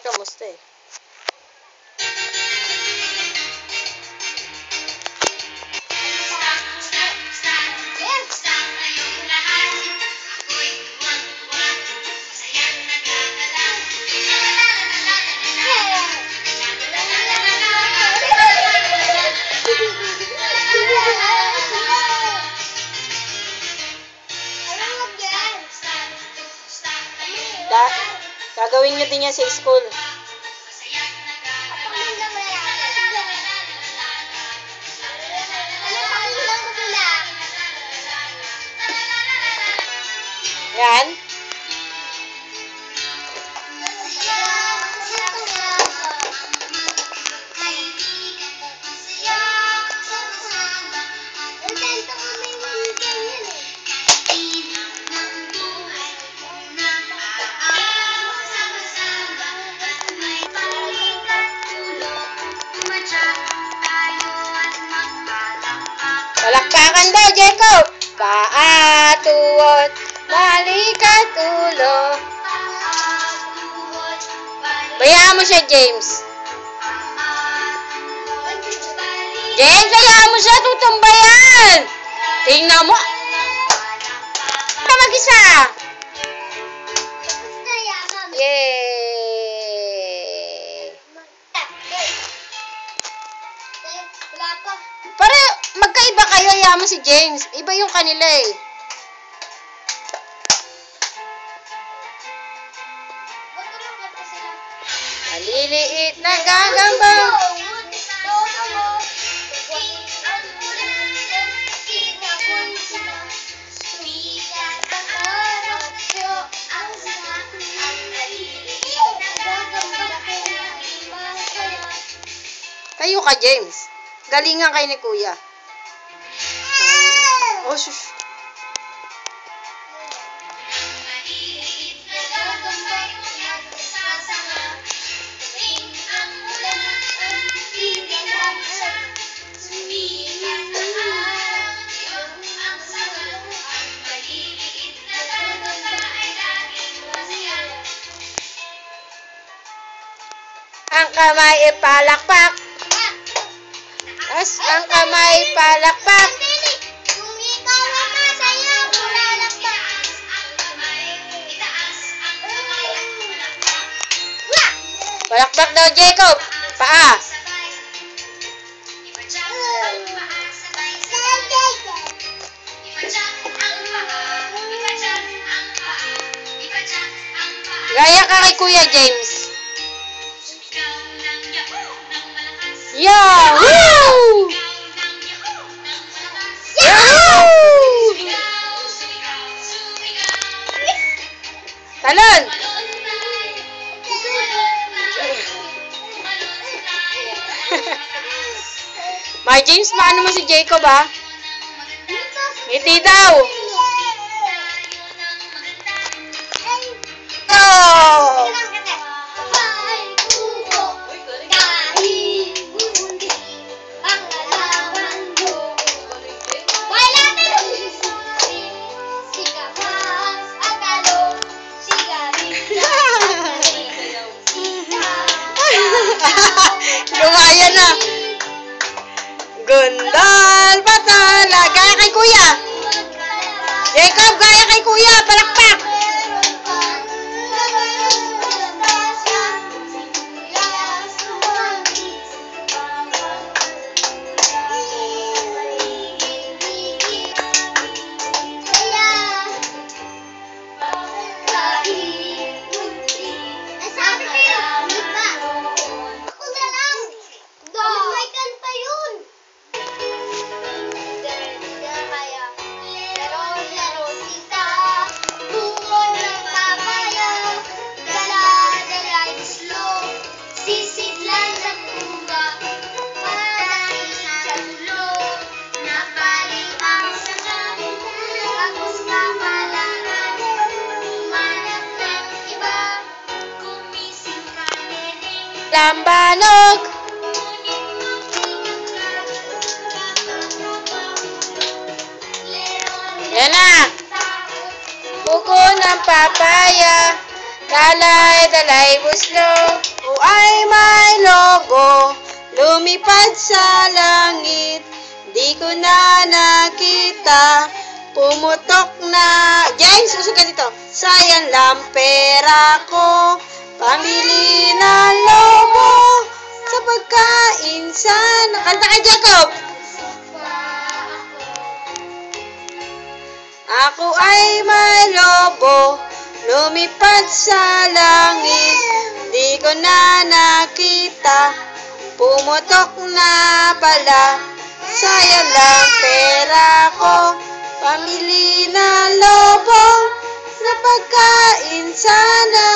kamusta eh. Gagawin nyo din yan sa school. Yan. Palakpakan daw, Jacob! Paatuot, balikat ulo. Bayaan mo siya, James. James, bayaan mo siya, tutumbayan! Tingnan mo. Mag-isa! Yay! Para magkaiba kayo, yaman si James. Iba yung kanila eh. Maliliit na gagamba. Tayo ka, James. Galingan kayo ni Kuya. Oh, shush. Ang kamay ipalakpak. Ang kamay palakpak. Palakpak daw, Jacob. Paa. Gaya ka kay Kuya James. Yahoo! Yahoo! Talon! My James, maano mo si Jacob ha? Ngiti daw! Oh! Lumaya na. Gundal patala. Gaya kay Kuya. Jacob, gaya kay Kuya. Palakpak. Lambanog. Yan na. Buko ng papaya. Dalay, dalay, buslo. may lobo, lumipad sa langit. Di ko na nakita, pumutok na... James, susunod ka dito. Sayang lang pera ko, pambili na lobo, sa pagkain sana. Kanta ka, Jacob! Ako ay may lobo, lumipad sa langit. Di ko na nakita, pumutok na pala. Sayang lang pera ko, pamili na lobo, sa pagkain sana.